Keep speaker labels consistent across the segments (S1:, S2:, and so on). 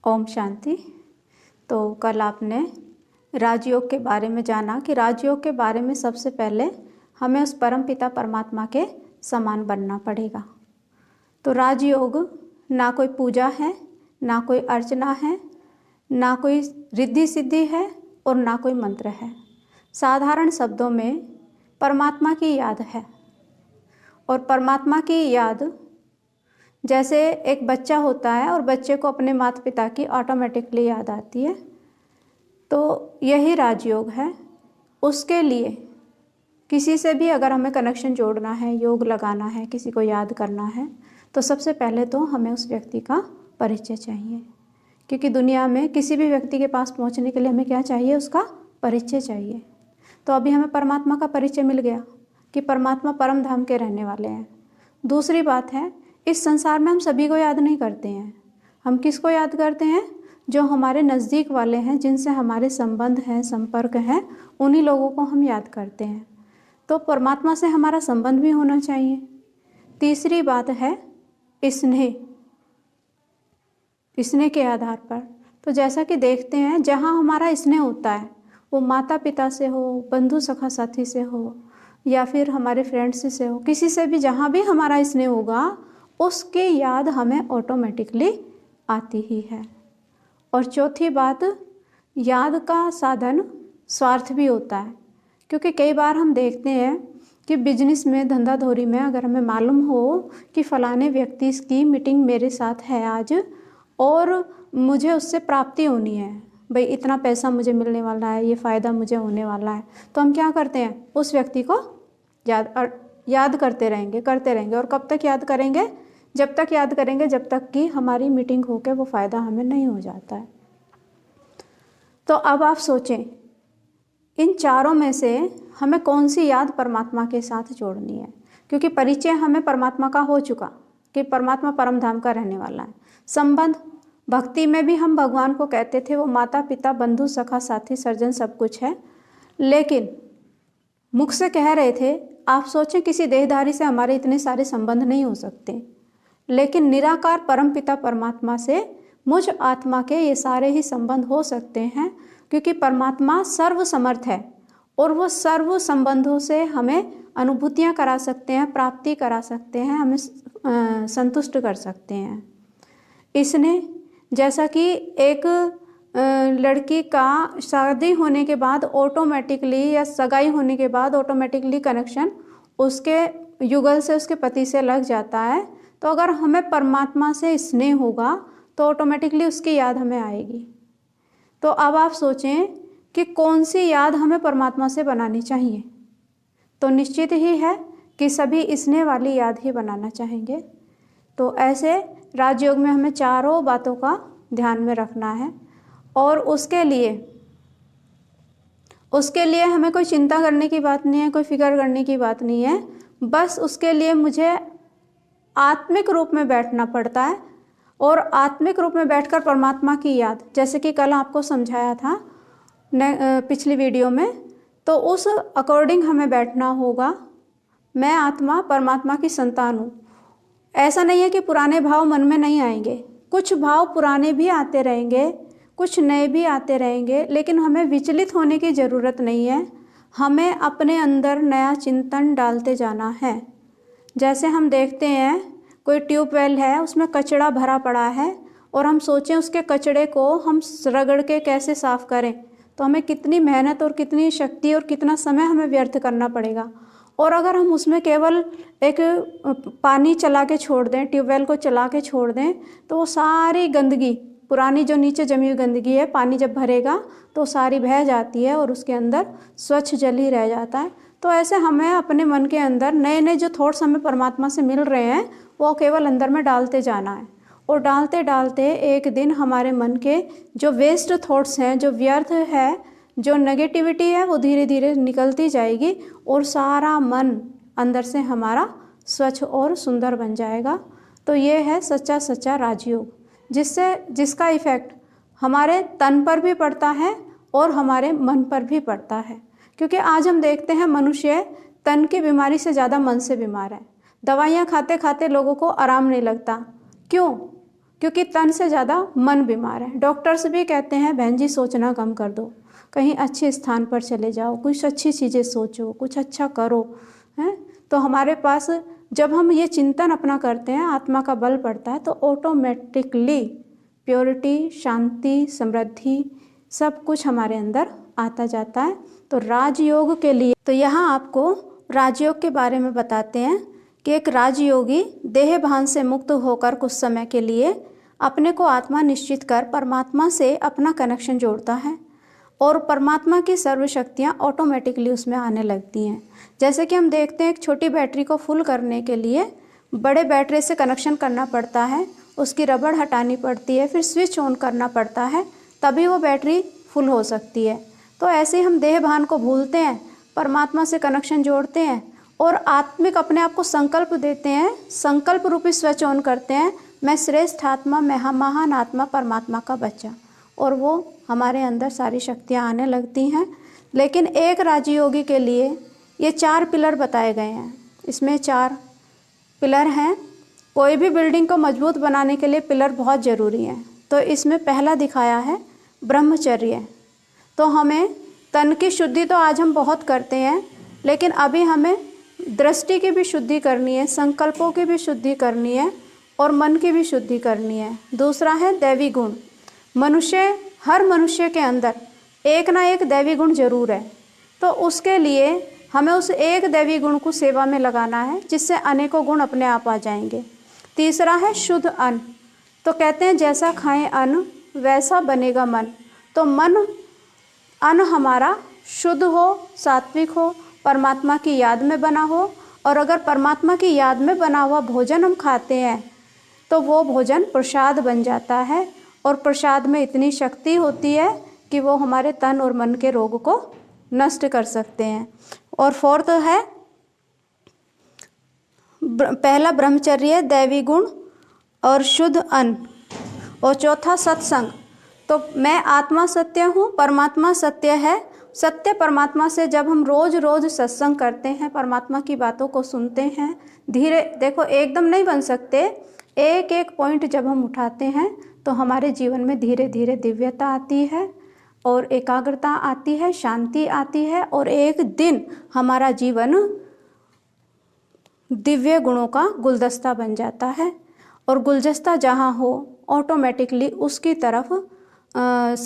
S1: ओम शांति। तो कल आपने राजयोग के बारे में जाना कि राजयोग के बारे में सबसे पहले हमें उस परमपिता परमात्मा के समान बनना पड़ेगा। तो राजयोग ना कोई पूजा है, ना कोई अर्चना है, ना कोई रिद्धि सिद्धि है और ना कोई मंत्र है। साधारण शब्दों में परमात्मा की याद है। और परमात्मा की याद जैसे एक बच्चा होता है और बच्चे को अपने माता पिता की ऑटोमेटिकली याद आती है, तो यही राजयोग है। उसके लिए किसी से भी अगर हमें कनेक्शन जोड़ना है, योग लगाना है, किसी को याद करना है, तो सबसे पहले तो हमें उस व्यक्ति का परिचय चाहिए। क्योंकि दुनिया में किसी भी व्यक्ति के पास पहुंचने के लिए हमें क्या चाहिए? उसका परिचय चाहिए। तो अभी हमें परमात्मा का परिचय मिल गया कि परमात्मा परम धाम के रहने वाले हैं। दूसरी बात है, इस संसार में हम सभी को याद नहीं करते हैं। हम किसको याद करते हैं? जो हमारे नज़दीक वाले हैं, जिनसे हमारे संबंध हैं, संपर्क हैं, उन्हीं लोगों को हम याद करते हैं। तो परमात्मा से हमारा संबंध भी होना चाहिए। तीसरी बात है स्नेह। स्नेह के आधार पर तो जैसा कि देखते हैं, जहाँ हमारा स्नेह होता है, वो माता पिता से हो, बंधु सखा साथी से हो, या फिर हमारे फ्रेंड्स से हो, किसी से भी जहाँ भी हमारा स्नेह होगा, उसकी याद हमें ऑटोमेटिकली आती ही है। और चौथी बात, याद का साधन स्वार्थ भी होता है। क्योंकि कई बार हम देखते हैं कि बिजनेस में, धंधाधोरी में अगर हमें मालूम हो कि फ़लाने व्यक्ति की मीटिंग मेरे साथ है आज और मुझे उससे प्राप्ति होनी है, भाई इतना पैसा मुझे मिलने वाला है, ये फ़ायदा मुझे होने वाला है, तो हम क्या करते हैं? उस व्यक्ति को याद करते रहेंगे। और कब तक याद करेंगे? जब तक याद करेंगे जब तक कि हमारी मीटिंग होकर वो फ़ायदा हमें नहीं हो जाता है। तो अब आप सोचें, इन चारों में से हमें कौन सी याद परमात्मा के साथ जोड़नी है? क्योंकि परिचय हमें परमात्मा का हो चुका कि परमात्मा परम धाम का रहने वाला है। संबंध, भक्ति में भी हम भगवान को कहते थे वो माता पिता, बंधु सखा साथी, सर्जन सब कुछ है। लेकिन मुख से कह रहे थे, आप सोचें किसी देहधारी से हमारे इतने सारे संबंध नहीं हो सकते, लेकिन निराकार परमपिता परमात्मा से मुझ आत्मा के ये सारे ही संबंध हो सकते हैं। क्योंकि परमात्मा सर्व समर्थ है और वो सर्व संबंधों से हमें अनुभूतियाँ करा सकते हैं, प्राप्ति करा सकते हैं, हमें संतुष्ट कर सकते हैं। इसने जैसा कि एक लड़की का शादी होने के बाद ऑटोमेटिकली या सगाई होने के बाद ऑटोमेटिकली कनेक्शन उसके युगल से, उसके पति से लग जाता है, तो अगर हमें परमात्मा से स्नेह होगा तो ऑटोमेटिकली उसकी याद हमें आएगी। तो अब आप सोचें कि कौन सी याद हमें परमात्मा से बनानी चाहिए? तो निश्चित ही है कि सभी स्नेह वाली याद ही बनाना चाहेंगे। तो ऐसे राजयोग में हमें चारों बातों का ध्यान में रखना है। और उसके लिए हमें कोई चिंता करने की बात नहीं है, कोई फिक्र करने की बात नहीं है। बस उसके लिए मुझे आत्मिक रूप में बैठना पड़ता है और आत्मिक रूप में बैठकर परमात्मा की याद, जैसे कि कल आपको समझाया था पिछली वीडियो में, तो उस अकॉर्डिंग हमें बैठना होगा। मैं आत्मा परमात्मा की संतान हूँ। ऐसा नहीं है कि पुराने भाव मन में नहीं आएंगे, कुछ भाव पुराने भी आते रहेंगे, कुछ नए भी आते रहेंगे, लेकिन हमें विचलित होने की ज़रूरत नहीं है। हमें अपने अंदर नया चिंतन डालते जाना है। जैसे हम देखते हैं कोई ट्यूबवेल है, उसमें कचरा भरा पड़ा है और हम सोचें उसके कचड़े को हम रगड़ के कैसे साफ़ करें, तो हमें कितनी मेहनत और कितनी शक्ति और कितना समय हमें व्यर्थ करना पड़ेगा। और अगर हम उसमें केवल एक पानी चला के छोड़ दें, ट्यूबवेल को चला के छोड़ दें, तो वो सारी गंदगी, पुरानी जो नीचे जमी हुई गंदगी है, पानी जब भरेगा तो सारी बह जाती है और उसके अंदर स्वच्छ जल ही रह जाता है। तो ऐसे हमें अपने मन के अंदर नए नए जो थॉट्स हमें परमात्मा से मिल रहे हैं, वो केवल अंदर में डालते जाना है। और डालते डालते एक दिन हमारे मन के जो वेस्ट थॉट्स हैं, जो व्यर्थ है, जो नेगेटिविटी है, वो धीरे धीरे निकलती जाएगी और सारा मन अंदर से हमारा स्वच्छ और सुंदर बन जाएगा। तो ये है सच्चा सच्चा राजयोग, जिसका इफ़ेक्ट हमारे तन पर भी पड़ता है और हमारे मन पर भी पड़ता है। क्योंकि आज हम देखते हैं मनुष्य तन की बीमारी से ज़्यादा मन से बीमार है। दवाइयाँ खाते खाते लोगों को आराम नहीं लगता। क्यों? क्योंकि तन से ज़्यादा मन बीमार है। डॉक्टर्स भी कहते हैं बहन जी सोचना कम कर दो, कहीं अच्छे स्थान पर चले जाओ, कुछ अच्छी चीज़ें सोचो, कुछ अच्छा करो, हैं। तो हमारे पास जब हम ये चिंतन अपना करते हैं, आत्मा का बल पड़ता है, तो ऑटोमेटिकली प्योरिटी, शांति, समृद्धि सब कुछ हमारे अंदर आता जाता है। तो राजयोग के लिए तो यहाँ आपको राजयोग के बारे में बताते हैं कि एक राजयोगी देह भान से मुक्त होकर कुछ समय के लिए अपने को आत्मा निश्चित कर परमात्मा से अपना कनेक्शन जोड़ता है और परमात्मा की सर्वशक्तियाँ ऑटोमेटिकली उसमें आने लगती हैं। जैसे कि हम देखते हैं एक छोटी बैटरी को फुल करने के लिए बड़े बैटरी से कनेक्शन करना पड़ता है, उसकी रबड़ हटानी पड़ती है, फिर स्विच ऑन करना पड़ता है, तभी वो बैटरी फुल हो सकती है। तो ऐसे ही हम देह भान को भूलते हैं, परमात्मा से कनेक्शन जोड़ते हैं और आत्मिक अपने आप को संकल्प देते हैं, संकल्प रूपी स्विच ऑन करते हैं, मैं श्रेष्ठ आत्मा, मैं महान आत्मा, परमात्मा का बच्चा, और वो हमारे अंदर सारी शक्तियाँ आने लगती हैं। लेकिन एक राजयोगी के लिए ये 4 पिलर बताए गए हैं। इसमें 4 पिलर हैं। कोई भी बिल्डिंग को मजबूत बनाने के लिए पिलर बहुत ज़रूरी हैं। तो इसमें पहला दिखाया है ब्रह्मचर्य। तो हमें तन की शुद्धि तो आज हम बहुत करते हैं, लेकिन अभी हमें दृष्टि की भी शुद्धि करनी है, संकल्पों की भी शुद्धि करनी है और मन की भी शुद्धि करनी है। दूसरा है दैवी गुण। हर मनुष्य के अंदर एक ना एक दैवी गुण जरूर है, तो उसके लिए हमें उस एक दैवी गुण को सेवा में लगाना है, जिससे अनेकों गुण अपने आप आ जाएंगे। तीसरा है शुद्ध अन्न। तो कहते हैं जैसा खाएं अन्न वैसा बनेगा मन। तो अन्न हमारा शुद्ध हो, सात्विक हो, परमात्मा की याद में बना हो, और अगर परमात्मा की याद में बना हुआ भोजन हम खाते हैं तो वो भोजन प्रसाद बन जाता है, और प्रसाद में इतनी शक्ति होती है कि वो हमारे तन और मन के रोग को नष्ट कर सकते हैं। और फोर्थ है पहला ब्रह्मचर्य, दैवी गुण और शुद्ध अन्न, और चौथा सत्संग। तो मैं आत्मा सत्य हूँ, परमात्मा सत्य है। सत्य परमात्मा से जब हम रोज़ रोज़ सत्संग करते हैं, परमात्मा की बातों को सुनते हैं, धीरे देखो एकदम नहीं बन सकते, एक एक पॉइंट जब हम उठाते हैं तो हमारे जीवन में धीरे धीरे दिव्यता आती है और एकाग्रता आती है, शांति आती है, और एक दिन हमारा जीवन दिव्य गुणों का गुलदस्ता बन जाता है। और गुलदस्ता जहाँ हो ऑटोमेटिकली उसकी तरफ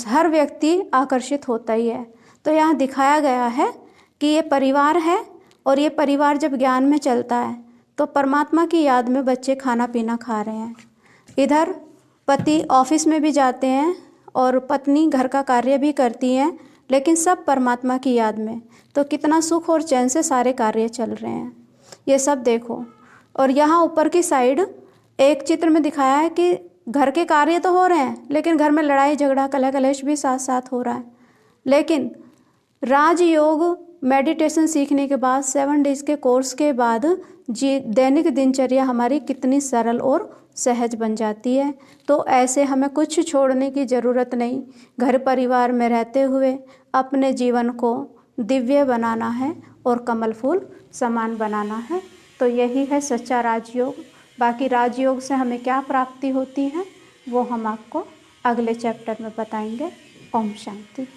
S1: हर व्यक्ति आकर्षित होता ही है। तो यहाँ दिखाया गया है कि ये परिवार है, और ये परिवार जब ज्ञान में चलता है तो परमात्मा की याद में बच्चे खाना पीना खा रहे हैं। इधर पति ऑफिस में भी जाते हैं और पत्नी घर का कार्य भी करती हैं, लेकिन सब परमात्मा की याद में। तो कितना सुख और चैन से सारे कार्य चल रहे हैं, ये सब देखो। और यहाँ ऊपर की साइड एक चित्र में दिखाया है कि घर के कार्य तो हो रहे हैं, लेकिन घर में लड़ाई झगड़ा कलह कलेश भी साथ साथ हो रहा है। लेकिन राजयोग मेडिटेशन सीखने के बाद 7 डेज के कोर्स के बाद दैनिक दिनचर्या हमारी कितनी सरल और सहज बन जाती है। तो ऐसे हमें कुछ छोड़ने की ज़रूरत नहीं, घर परिवार में रहते हुए अपने जीवन को दिव्य बनाना है और कमल फूल समान बनाना है। तो यही है सच्चा राजयोग। बाकी राजयोग से हमें क्या प्राप्ति होती है वो हम आपको अगले चैप्टर में बताएंगे। ओम शांति।